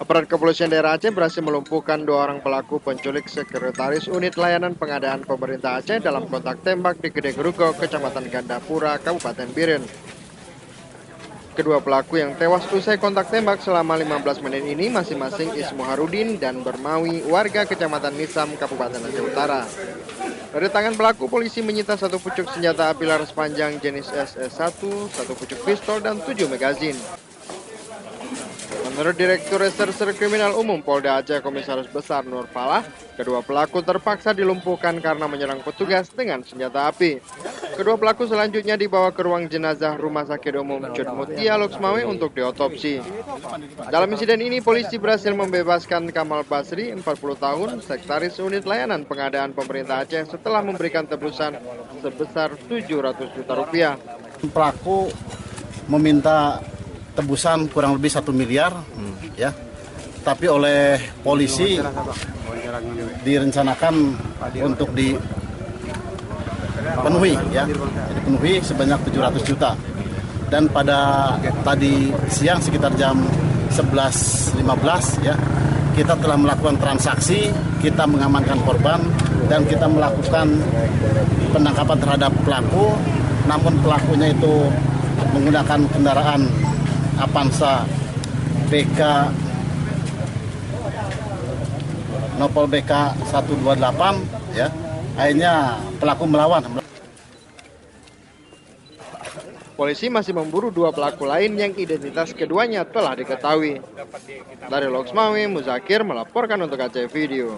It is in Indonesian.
Aparat kepolisian daerah Aceh berhasil melumpuhkan 2 orang pelaku penculik sekretaris unit layanan pengadaan pemerintah Aceh dalam kontak tembak di Gede Gerugo, Kecamatan Gandapura, Kabupaten Biren. Kedua pelaku yang tewas usai kontak tembak selama 15 menit ini masing-masing Ismu Harudin dan Bermawi, warga Kecamatan Nisam, Kabupaten Aceh Utara. Dari tangan pelaku, polisi menyita 1 pucuk senjata api laras panjang jenis SS1, 1 pucuk pistol, dan 7 magazin. Menurut Direktur Reserse Kriminal Umum Polda Aceh Komisaris Besar Nur Falah, kedua pelaku terpaksa dilumpuhkan karena menyerang petugas dengan senjata api. Kedua pelaku selanjutnya dibawa ke ruang jenazah Rumah Sakit Umum Cud Mutia Loksmawe untuk diotopsi. Dalam insiden ini, polisi berhasil membebaskan Kamal Basri, 40 tahun, sekretaris unit layanan pengadaan pemerintah Aceh setelah memberikan tebusan sebesar 700 juta rupiah. Pelaku meminta tebusan kurang lebih 1 miliar, ya. Tapi oleh polisi direncanakan untuk dipenuhi, ya, dipenuhi sebanyak 700 juta. Dan pada tadi siang sekitar jam 11.15, ya, kita telah melakukan transaksi, kita mengamankan korban dan kita melakukan penangkapan terhadap pelaku. Namun pelakunya itu menggunakan kendaraan Avanza BK Nopol BK 128, ya. Akhirnya pelaku melawan. Polisi masih memburu 2 pelaku lain yang identitas keduanya telah diketahui. Dari Loksmawe, Muzakir melaporkan untuk Aceh Video.